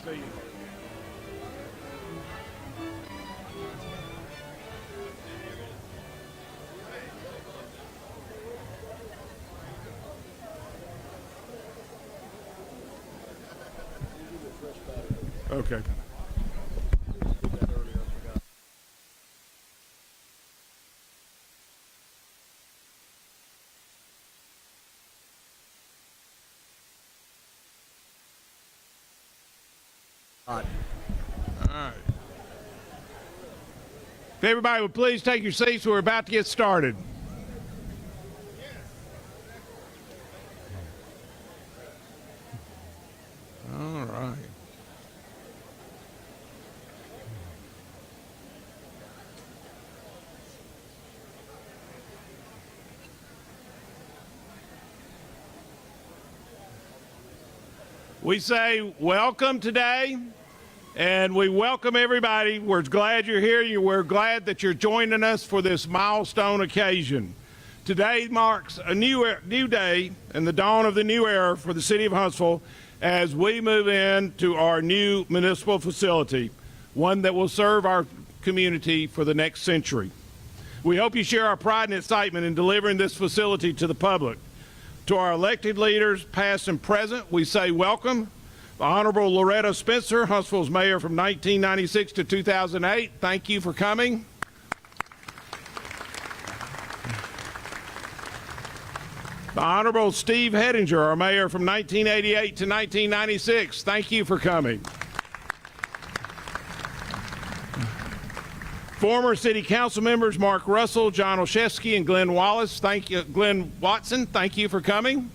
see you. Okay. All right. If everybody would please take your seats, we're about to get started. All right. We say welcome today, and we welcome everybody. We're glad you're here. We're glad that you're joining us for this milestone occasion. Today marks a new day and the dawn of the new era for the city of Huntsville as we move into our new municipal facility, one that will serve our community for the next century. We hope you share our pride and excitement in delivering this facility to the public. To our elected leaders, past and present, we say welcome. The Honorable Loretta Spencer, Huntsville's mayor from 1996 to 2008, thank you for coming. The Honorable Steve Hettinger, our mayor from 1988 to 1996, thank you for coming. Former City Council members Mark Russell, John Olszewski, and Glenn Watson, thank you for coming.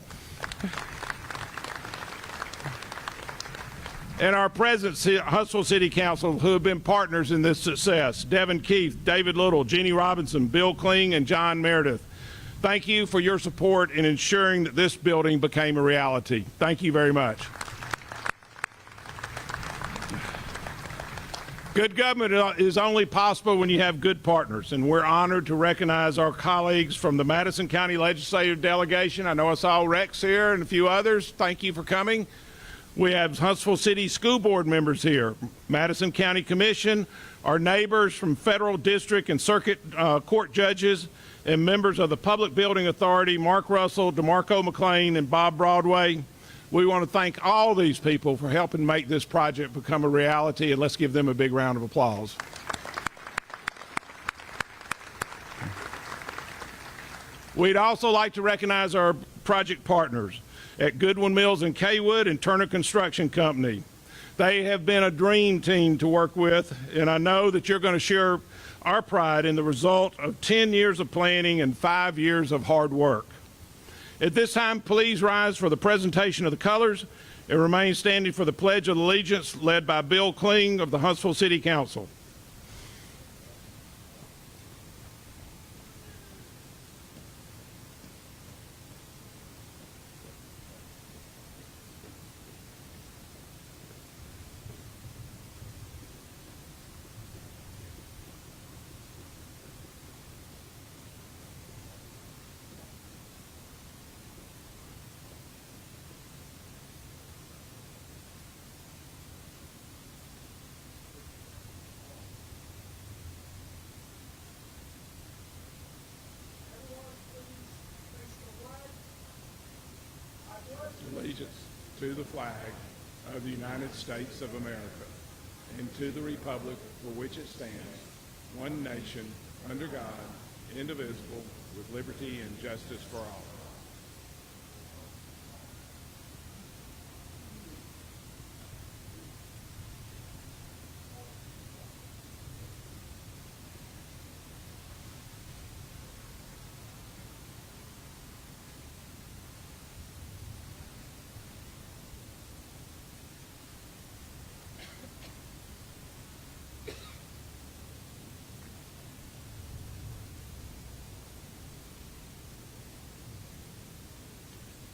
And our present Huntsville City Council who have been partners in this success, Devin Keith, David Little, Jeannie Robinson, Bill Kling, and John Meredith. Thank you for your support in ensuring that this building became a reality. Thank you very much. Good government is only possible when you have good partners, and we're honored to recognize our colleagues from the Madison County Legislative Delegation. I know I saw Rex here and a few others. Thank you for coming. We have Huntsville City School Board members here, Madison County Commission, our neighbors from federal district and circuit court judges, and members of the Public Building Authority, Mark Russell, DeMarco McLean, and Bob Broadway. We want to thank all these people for helping make this project become a reality, and let's give them a big round of applause. We'd also like to recognize our project partners at Goodwin Mills and Kaywood and Turner Construction Company. They have been a dream team to work with, and I know that you're going to share our pride in the result of 10 years of planning and 5 years of hard work. At this time, please rise for the presentation of the colors and remain standing for the Pledge of Allegiance led by Bill Kling of the Huntsville City Council. Allegiance to the flag of the United States of America and to the republic for which it stands, one nation, under God, indivisible, with liberty and justice for all.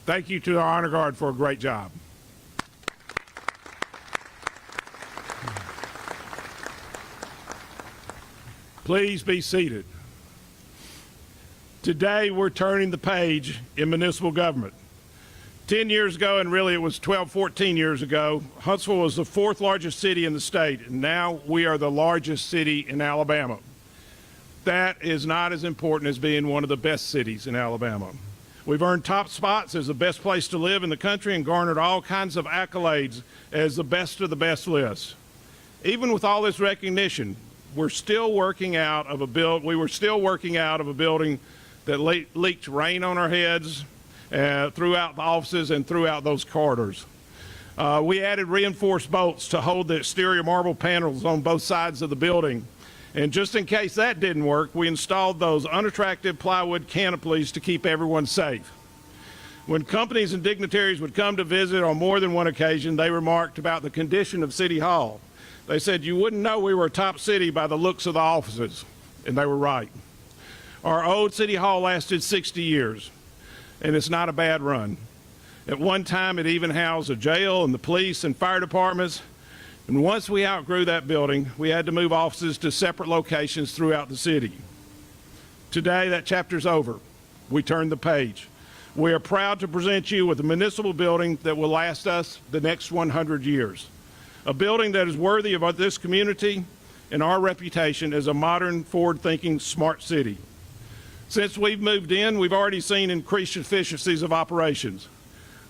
Thank you to our Honor Guard for a great job. Please be seated. Today we're turning the page in municipal government. 10 years ago, and really it was 12, 14 years ago, Huntsville was the fourth largest city in the state, and now we are the largest city in Alabama. That is not as important as being one of the best cities in Alabama. We've earned top spots as the best place to live in the country and garnered all kinds of accolades as the best of the best lists. Even with all this recognition, we were still working out of a building that leaked rain on our heads throughout the offices and throughout those corridors. We added reinforced bolts to hold the exterior marble panels on both sides of the building. And just in case that didn't work, we installed those unattractive plywood canopies to keep everyone safe. When companies and dignitaries would come to visit on more than one occasion, they remarked about the condition of City Hall. They said, "You wouldn't know we were a top city by the looks of the offices." And they were right. Our old City Hall lasted 60 years, and it's not a bad run. At one time, it even housed a jail and the police and fire departments. And once we outgrew that building, we had to move offices to separate locations throughout the city. Today, that chapter's over. We turned the page. We are proud to present you with a municipal building that will last us the next 100 years. A building that is worthy of this community and our reputation as a modern, forward-thinking, smart city. Since we've moved in, we've already seen increased efficiencies of operations.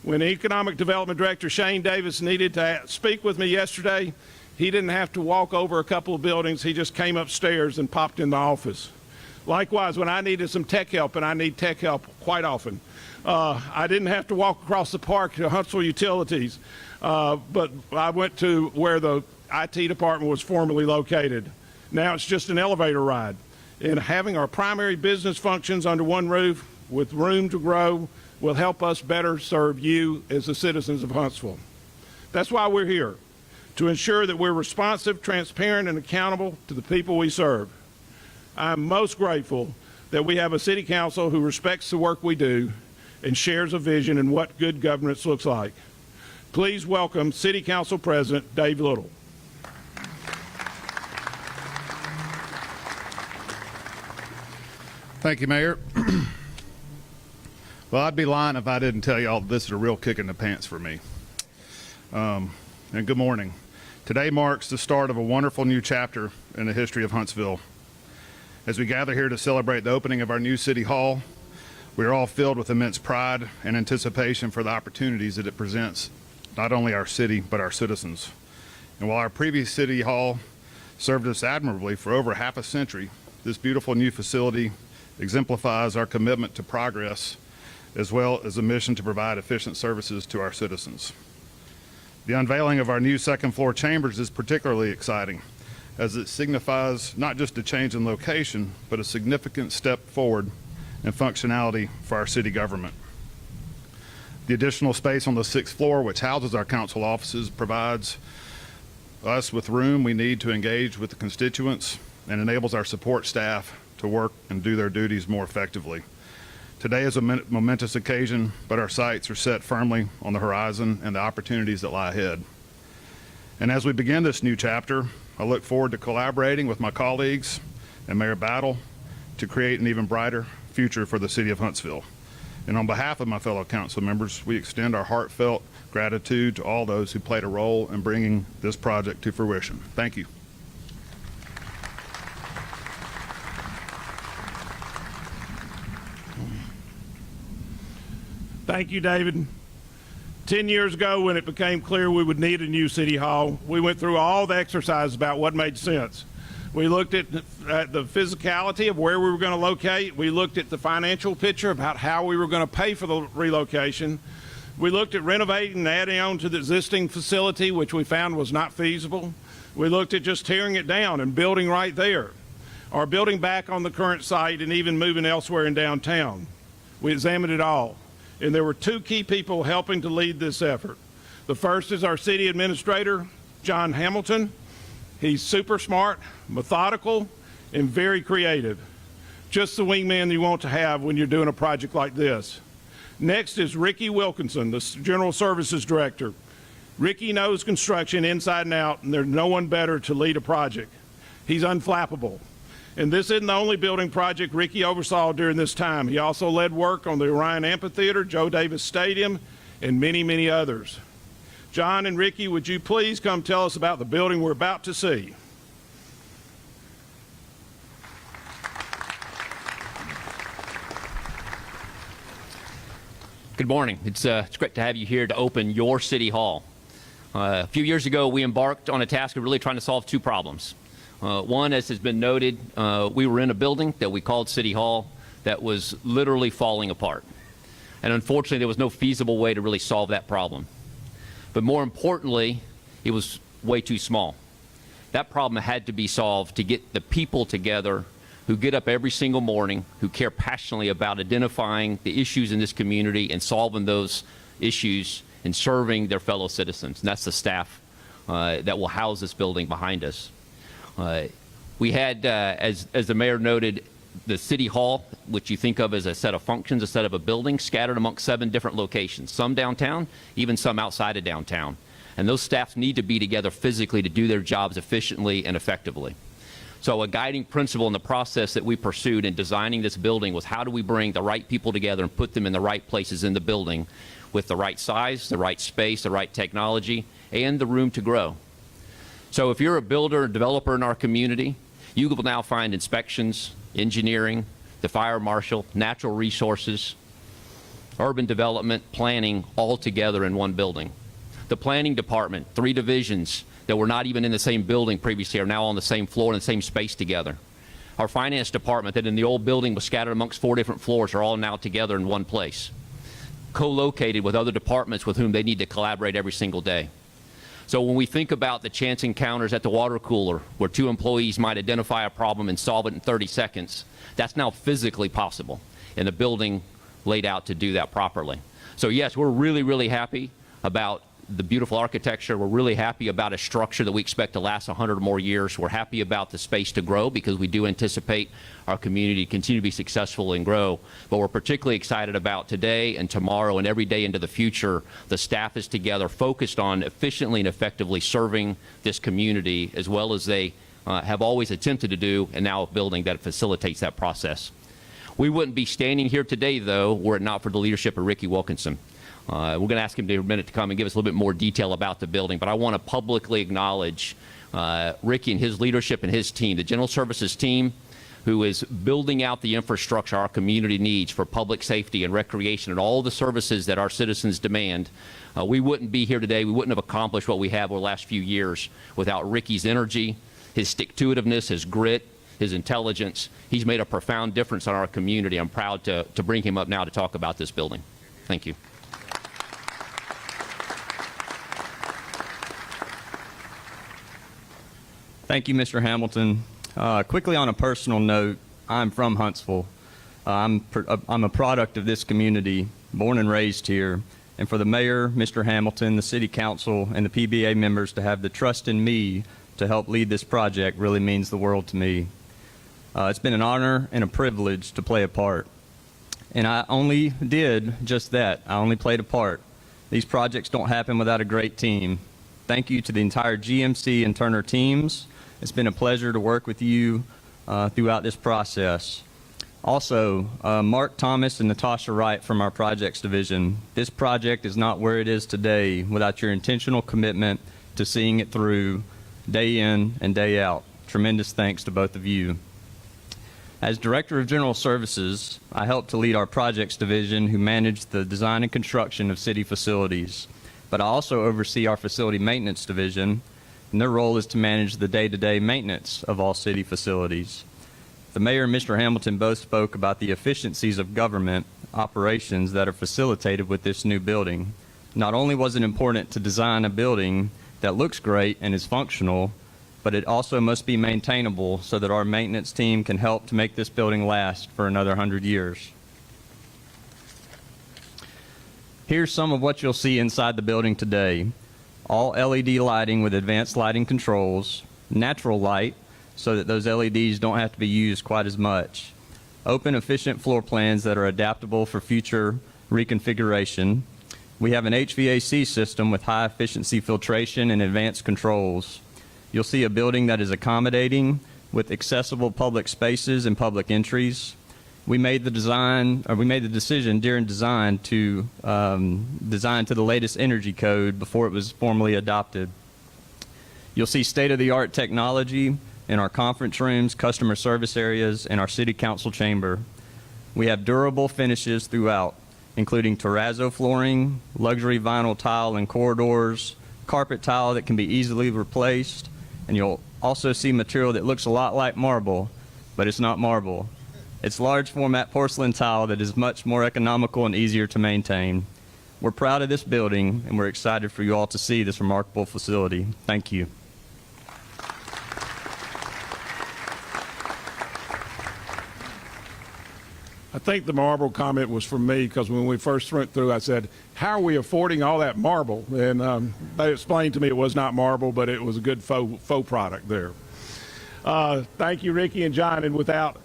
When Economic Development Director Shane Davis needed to speak with me yesterday, he didn't have to walk over a couple of buildings. He just came upstairs and popped in the office. Likewise, when I needed some tech help, and I need tech help quite often, I didn't have to walk across the park to Huntsville Utilities, but I went to where the IT department was formerly located. Now it's just an elevator ride. And having our primary business functions under one roof with room to grow will help us better serve you as the citizens of Huntsville. That's why we're here, to ensure that we're responsive, transparent, and accountable to the people we serve. I'm most grateful that we have a city council who respects the work we do and shares a vision in what good governance looks like. Please welcome City Council President Dave Little. Thank you, Mayor. Well, I'd be lying if I didn't tell y'all this is a real kick in the pants for me. And good morning. Today marks the start of a wonderful new chapter in the history of Huntsville. As we gather here to celebrate the opening of our new City Hall, we are all filled with immense pride and anticipation for the opportunities that it presents, not only our city, but our citizens. And while our previous City Hall served us admirably for over half a century, this beautiful new facility exemplifies our commitment to progress, as well as a mission to provide efficient services to our citizens. The unveiling of our new second-floor chambers is particularly exciting, as it signifies not just a change in location, but a significant step forward in functionality for our city government. The additional space on the 6th floor, which houses our council offices, provides us with room we need to engage with the constituents and enables our support staff to work and do their duties more effectively. Today is a momentous occasion, but our sights are set firmly on the horizon and the opportunities that lie ahead. And as we begin this new chapter, I look forward to collaborating with my colleagues and Mayor Battle to create an even brighter future for the city of Huntsville. And on behalf of my fellow council members, we extend our heartfelt gratitude to all those who played a role in bringing this project to fruition. Thank you. Thank you, David. 10 years ago, when it became clear we would need a new City Hall, we went through all the exercises about what made sense. We looked at the physicality of where we were going to locate. We looked at the financial picture about how we were going to pay for the relocation. We looked at renovating and adding on to the existing facility, which we found was not feasible. We looked at just tearing it down and building right there, or building back on the current site and even moving elsewhere in downtown. We examined it all. And there were two key people helping to lead this effort. The first is our city administrator, John Hamilton. He's super smart, methodical, and very creative. Just the wingman you want to have when you're doing a project like this. Next is Ricky Wilkinson, the General Services Director. Ricky knows construction inside and out, and there's no one better to lead a project. He's unflappable. And this isn't the only building project Ricky oversaw during this time. He also led work on the Orion Amphitheater, Joe Davis Stadium, and many, many others. John and Ricky, would you please come tell us about the building we're about to see? Good morning. It's great to have you here to open your City Hall. A few years ago, we embarked on a task of really trying to solve two problems. One, as has been noted, we were in a building that we called City Hall that was literally falling apart. And unfortunately, there was no feasible way to really solve that problem. But more importantly, it was way too small. That problem had to be solved to get the people together who get up every single morning, who care passionately about identifying the issues in this community and solving those issues and serving their fellow citizens. And that's the staff that will house this building behind us. We had, as the mayor noted, the City Hall, which you think of as a set of functions, a set of a building, scattered amongst 7 different locations, some downtown, even some outside of downtown. And those staffs need to be together physically to do their jobs efficiently and effectively. So a guiding principle in the process that we pursued in designing this building was how do we bring the right people together and put them in the right places in the building with the right size, the right space, the right technology, and the room to grow. So if you're a builder or developer in our community, you will now find inspections, engineering, the fire marshal, natural resources, urban development, planning, all together in one building. The planning department, 3 divisions that were not even in the same building previously are now on the same floor in the same space together. Our finance department that in the old building was scattered amongst 4 different floors are all now together in one place, co-located with other departments with whom they need to collaborate every single day. So when we think about the chance encounters at the water cooler where 2 employees might identify a problem and solve it in 30 seconds, that's now physically possible in a building laid out to do that properly. So yes, we're really, really happy about the beautiful architecture. We're really happy about a structure that we expect to last 100 or more years. We're happy about the space to grow because we do anticipate our community to continue to be successful and grow. But we're particularly excited about today and tomorrow and every day into the future. The staff is together focused on efficiently and effectively serving this community as well as they have always attempted to do, and now a building that facilitates that process. We wouldn't be standing here today, though, were it not for the leadership of Ricky Wilkinson. We're going to ask him in a minute to come and give us a little bit more detail about the building, but I want to publicly acknowledge Ricky and his leadership and his team, the General Services team, who is building out the infrastructure our community needs for public safety and recreation and all the services that our citizens demand. We wouldn't be here today, we wouldn't have accomplished what we have over the last few years without Ricky's energy, his stick-to-itiveness, his grit, his intelligence. He's made a profound difference in our community. I'm proud to bring him up now to talk about this building. Thank you. Thank you, Mr. Hamilton. Quickly on a personal note, I'm from Huntsville. I'm a product of this community, born and raised here. And for the mayor, Mr. Hamilton, the city council, and the PBA members to have the trust in me to help lead this project really means the world to me. It's been an honor and a privilege to play a part. And I only did just that. I only played a part. These projects don't happen without a great team. Thank you to the entire GMC and Turner teams. It's been a pleasure to work with you throughout this process. Also, Mark Thomas and Natasha Wright from our projects division. This project is not where it is today without your intentional commitment to seeing it through day in and day out. Tremendous thanks to both of you. As Director of General Services, I help to lead our projects division who manage the design and construction of city facilities. But I also oversee our facility maintenance division, and their role is to manage the day-to-day maintenance of all city facilities. The mayor and Mr. Hamilton both spoke about the efficiencies of government operations that are facilitated with this new building. Not only was it important to design a building that looks great and is functional, but it also must be maintainable so that our maintenance team can help to make this building last for another 100 years. Here's some of what you'll see inside the building today. All LED lighting with advanced lighting controls, natural light so that those LEDs don't have to be used quite as much, open efficient floor plans that are adaptable for future reconfiguration. We have an HVAC system with high efficiency filtration and advanced controls. You'll see a building that is accommodating with accessible public spaces and public entries. we made the decision during design to design to the latest energy code before it was formally adopted. You'll see state-of-the-art technology in our conference rooms, customer service areas, and our city council chamber. We have durable finishes throughout, including terrazzo flooring, luxury vinyl tile in corridors, carpet tile that can be easily replaced, and you'll also see material that looks a lot like marble, but it's not marble. It's large format porcelain tile that is much more economical and easier to maintain. We're proud of this building, and we're excited for you all to see this remarkable facility. Thank you. I think the marble comment was from me because when we first went through, I said, how are we affording all that marble? And they explained to me it was not marble, but it was a good faux product there. Thank you, Ricky and John. And without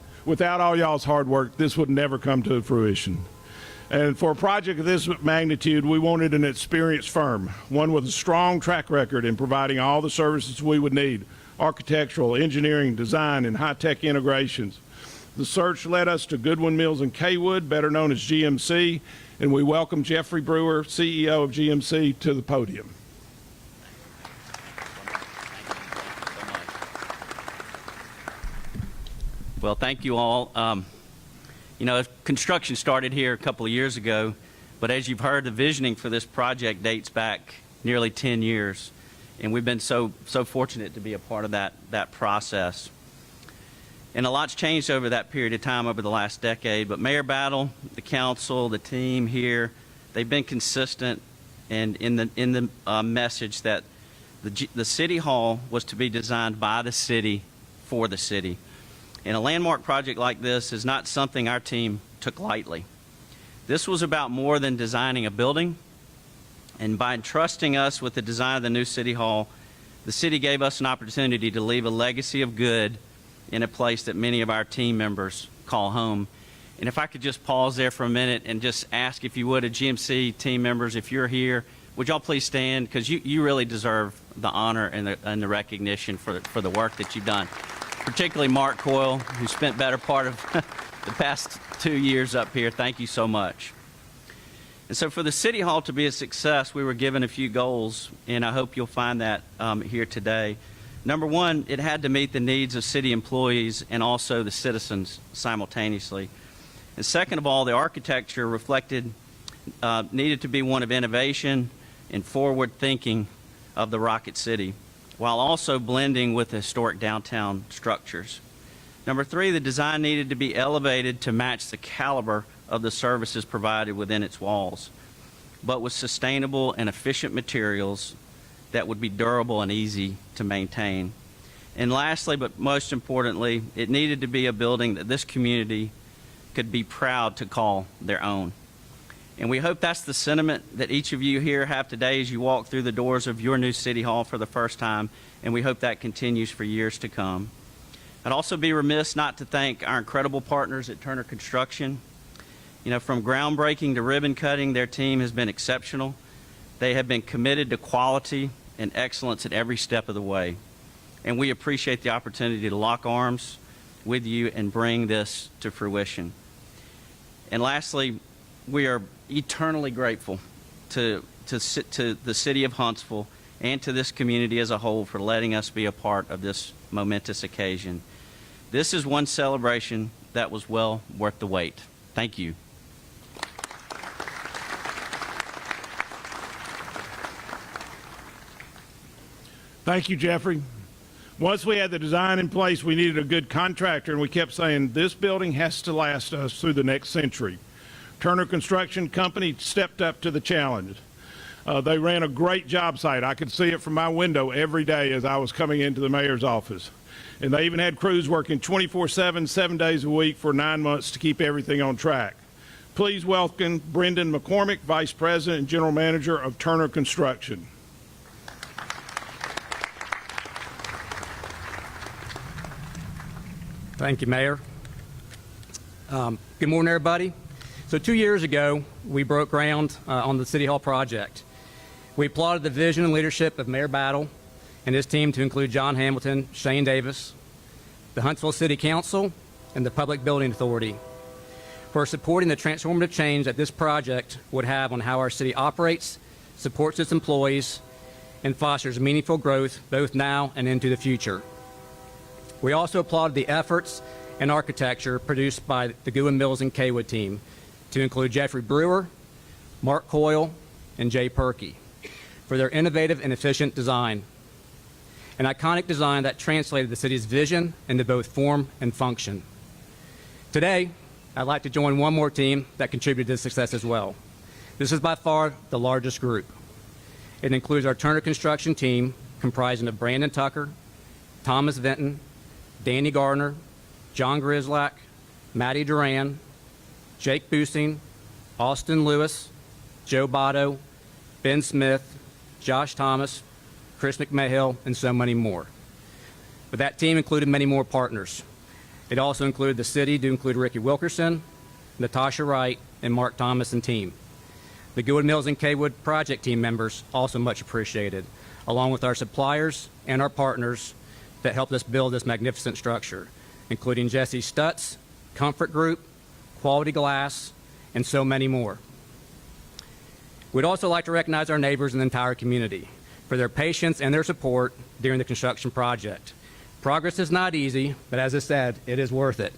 all y'all's hard work, this would never come to fruition. And for a project of this magnitude, we wanted an experienced firm, one with a strong track record in providing all the services we would need: architectural, engineering, design, and high-tech integrations. The search led us to Goodwin Mills and Kaywood, better known as GMC, and we welcome Jeffrey Brewer, CEO of GMC, to the podium. Well, thank you all. You know, construction started here a couple of years ago, but as you've heard, the visioning for this project dates back nearly 10 years, and we've been so fortunate to be a part of that process. And a lot's changed over that period of time over the last decade, but Mayor Battle, the council, the team here, they've been consistent and in the message that the City Hall was to be designed by the city for the city. And a landmark project like this is not something our team took lightly. This was about more than designing a building, and by entrusting us with the design of the new City Hall, the city gave us an opportunity to leave a legacy of good in a place that many of our team members call home. And if I could just pause there for a minute and just ask, if you would, GMC team members, if you're here, would y'all please stand, because you really deserve the honor and the recognition for the work that you've done. Particularly Mark Coyle, who spent better part of the past 2 years up here. Thank you so much. And so for the City Hall to be a success, we were given a few goals, and I hope you'll find that here today. Number one, it had to meet the needs of city employees and also the citizens simultaneously. And second of all, the architecture needed to be one of innovation and forward thinking of the Rocket City, while also blending with the historic downtown structures. Number three, the design needed to be elevated to match the caliber of the services provided within its walls, but with sustainable and efficient materials that would be durable and easy to maintain. And lastly, but most importantly, it needed to be a building that this community could be proud to call their own. And we hope that's the sentiment that each of you here have today as you walk through the doors of your new City Hall for the first time, and we hope that continues for years to come. I'd also be remiss not to thank our incredible partners at Turner Construction. You know, from groundbreaking to ribbon cutting, their team has been exceptional. They have been committed to quality and excellence at every step of the way. And we appreciate the opportunity to lock arms with you and bring this to fruition. And lastly, we are eternally grateful to the city of Huntsville and to this community as a whole for letting us be a part of this momentous occasion. This is one celebration that was well worth the wait. Thank you. Thank you, Jeffrey. Once we had the design in place, we needed a good contractor, and we kept saying, this building has to last us through the next century. Turner Construction Company stepped up to the challenge. They ran a great job site. I could see it from my window every day as I was coming into the mayor's office. And they even had crews working 24/7, 7 days a week for 9 months to keep everything on track. Please welcome Brendan McCormick, Vice President and General Manager of Turner Construction. Thank you, Mayor. Good morning, everybody. So 2 years ago, we broke ground on the City Hall project. We applauded the vision and leadership of Mayor Battle and his team, to include John Hamilton, Shane Davis, the Huntsville City Council, and the Public Building Authority. for supporting the transformative change that this project would have on how our city operates, supports its employees, and fosters meaningful growth both now and into the future. We also applaud the efforts and architecture produced by the Goodwin Mills and Kaywood team, to include Jeffrey Brewer, Mark Coyle, and Jay Perkey, for their innovative and efficient design. An iconic design that translated the city's vision into both form and function. Today, I'd like to join one more team that contributed to this success as well. This is by far the largest group. It includes our Turner Construction team, comprising of Brandon Tucker, Thomas Vinton, Danny Gardner, John Grislak, Matty Duran, Jake Busing, Austin Lewis, Joe Botto, Ben Smith, Josh Thomas, Chris McMahill, and so many more. But that team included many more partners. It also included the city to include Ricky Wilkerson, Natasha Wright, and Mark Thomas and team. The Goodwin Mills and Kaywood project team members also much appreciated, along with our suppliers and our partners that helped us build this magnificent structure, including Jesse Stutz, Comfort Group, Quality Glass, and so many more. We'd also like to recognize our neighbors and the entire community for their patience and their support during the construction project. Progress is not easy, but as I said, it is worth it.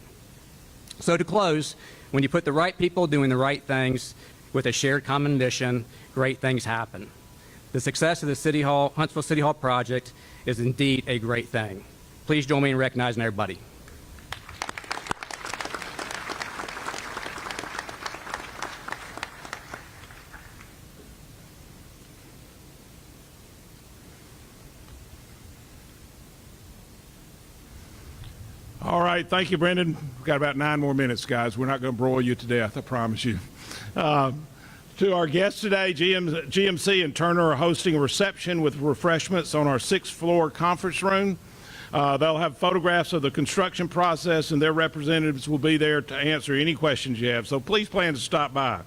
So to close, when you put the right people doing the right things with a shared common mission, great things happen. The success of the Huntsville City Hall project is indeed a great thing. Please join me in recognizing everybody. All right, thank you, Brendan. We've got about 9 more minutes, guys. We're not going to broil you to death, I promise you. To our guests today, GMC and Turner are hosting a reception with refreshments on our 6th floor conference room. They'll have photographs of the construction process, and their representatives will be there to answer any questions you have, so please plan to stop by.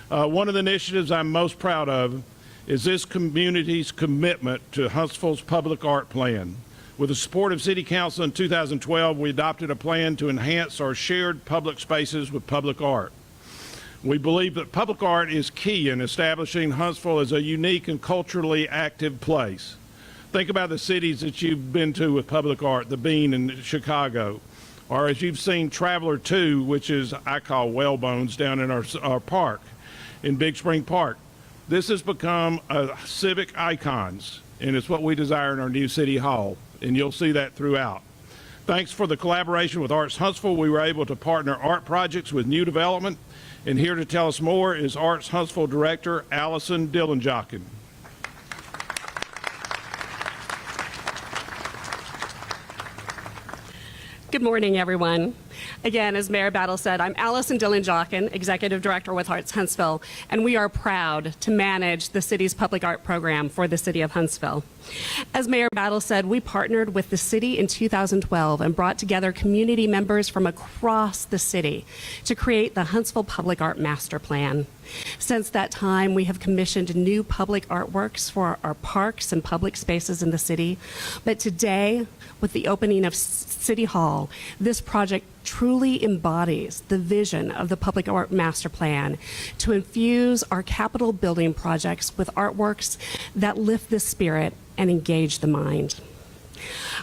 One of the initiatives I'm most proud of is this community's commitment to Huntsville's public art plan. With the support of City Council in 2012, we adopted a plan to enhance our shared public spaces with public art. We believe that public art is key in establishing Huntsville as a unique and culturally active place. Think about the cities that you've been to with public art, the Bean in Chicago, or as you've seen Traveler 2, which is, I call Whalebones, down in our park, in Big Spring Park. This has become civic icons, and it's what we desire in our new City Hall, and you'll see that throughout. Thanks for the collaboration with Arts Huntsville, we were able to partner art projects with new development, and here to tell us more is Arts Huntsville Director Allison Dillenjochen. Good morning, everyone. Again, as Mayor Battle said, I'm Allison Dillenjochen, Executive Director with Arts Huntsville, and we are proud to manage the city's public art program for the city of Huntsville. As Mayor Battle said, we partnered with the city in 2012 and brought together community members from across the city to create the Huntsville Public Art Master Plan. Since that time, we have commissioned new public artworks for our parks and public spaces in the city. But today, with the opening of City Hall, this project truly embodies the vision of the Public Art Master Plan to infuse our capital building projects with artworks that lift the spirit and engage the mind.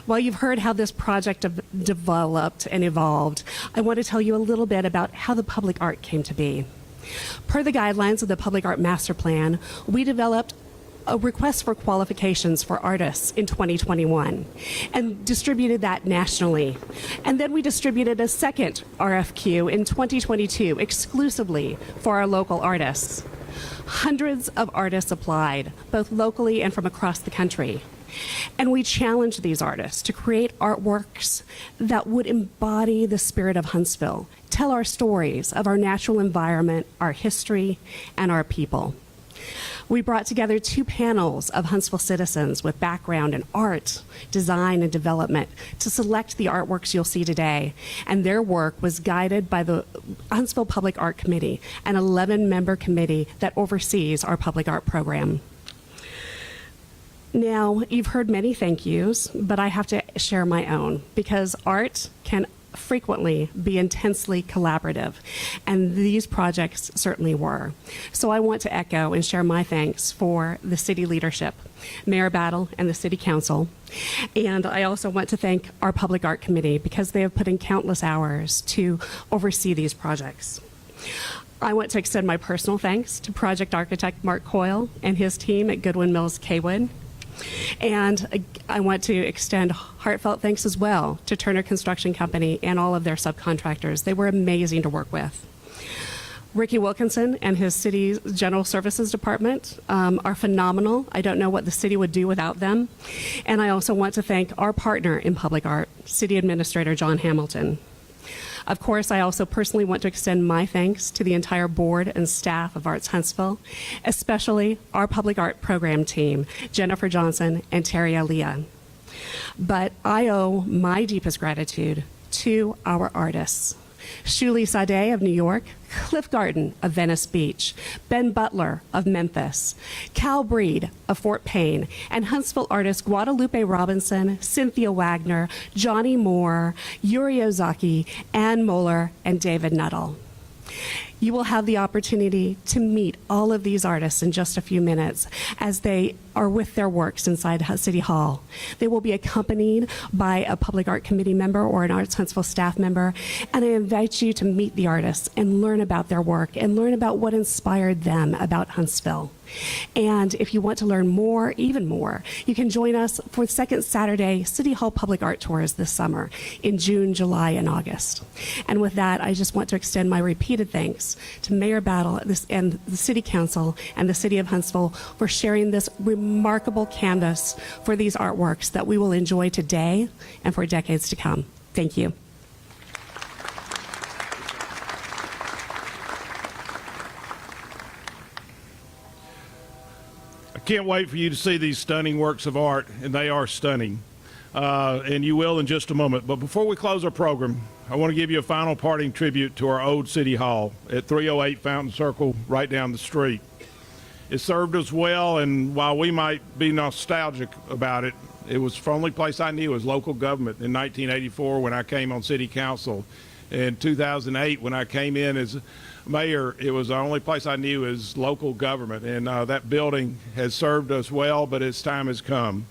While you've heard how this project developed and evolved, I want to tell you a little bit about how the public art came to be. Per the guidelines of the Public Art Master Plan, we developed a request for qualifications for artists in 2021 and distributed that nationally. And then we distributed a second RFQ in 2022 exclusively for our local artists. Hundreds of artists applied, both locally and from across the country. And we challenged these artists to create artworks that would embody the spirit of Huntsville, tell our stories of our natural environment, our history, and our people. We brought together 2 panels of Huntsville citizens with background in art, design, and development to select the artworks you'll see today. And their work was guided by the Huntsville Public Art Committee, an 11-member committee that oversees our public art program. Now, you've heard many thank yous, but I have to share my own, because art can frequently be intensely collaborative, and these projects certainly were. So I want to echo and share my thanks for the city leadership, Mayor Battle and the City Council. And I also want to thank our Public Art Committee because they have put in countless hours to oversee these projects. I want to extend my personal thanks to project architect Mark Coyle and his team at Goodwin Mills Kaywood. And I want to extend heartfelt thanks as well to Turner Construction Company and all of their subcontractors. They were amazing to work with. Ricky Wilkinson and his city's General Services Department are phenomenal. I don't know what the city would do without them. And I also want to thank our partner in public art, City Administrator John Hamilton. Of course, I also personally want to extend my thanks to the entire board and staff of Arts Huntsville, especially our public art program team, Jennifer Johnson and Terry Aaliyah. But I owe my deepest gratitude to our artists. Shuli Sadeh of New York, Cliff Garden of Venice Beach, Ben Butler of Memphis, Cal Breed of Fort Payne, and Huntsville artists Guadalupe Robinson, Cynthia Wagner, Johnny Moore, Yuri Ozaki, Ann Moeller, and David Nuttall. You will have the opportunity to meet all of these artists in just a few minutes as they are with their works inside City Hall. They will be accompanied by a Public Art Committee member or an Arts Huntsville staff member, and I invite you to meet the artists and learn about their work and learn about what inspired them about Huntsville. And if you want to learn more, even more, you can join us for the second Saturday City Hall Public Art Tours this summer in June, July, and August. And with that, I just want to extend my repeated thanks to Mayor Battle and the City Council and the City of Huntsville for sharing this remarkable canvas for these artworks that we will enjoy today and for decades to come. Thank you. Can't wait for you to see these stunning works of art, and they are stunning. And you will in just a moment. But before we close our program, I want to give you a final parting tribute to our old City Hall at 308 Fountain Circle, right down the street. It served us well, and while we might be nostalgic about it, it was the only place I knew as local government in 1984 when I came on City Council. In 2008, when I came in as mayor, it was the only place I knew as local government, and that building has served us well, but its time has come.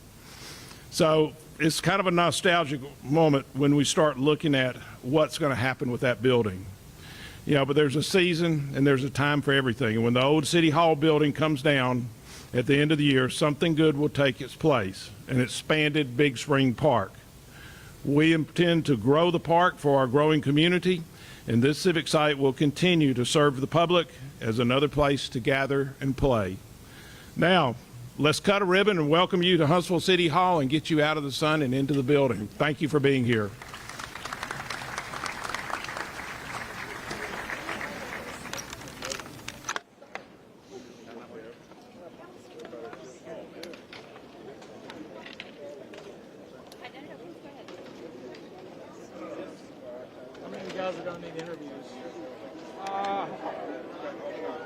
So it's kind of a nostalgic moment when we start looking at what's going to happen with that building. You know, but there's a season and there's a time for everything, and when the old City Hall building comes down at the end of the year, something good will take its place, an expanded Big Spring Park. We intend to grow the park for our growing community, and this civic site will continue to serve the public as another place to gather and play. Now, let's cut a ribbon and welcome you to Huntsville City Hall and get you out of the sun and into the building. Thank you for being here. Guys are going to need interviews.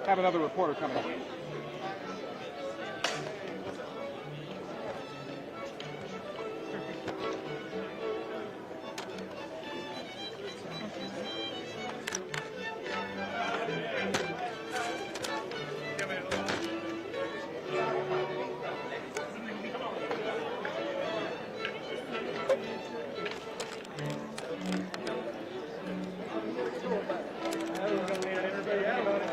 Have another reporter coming up. Everyone's going to need an interview. Yeah, buddy.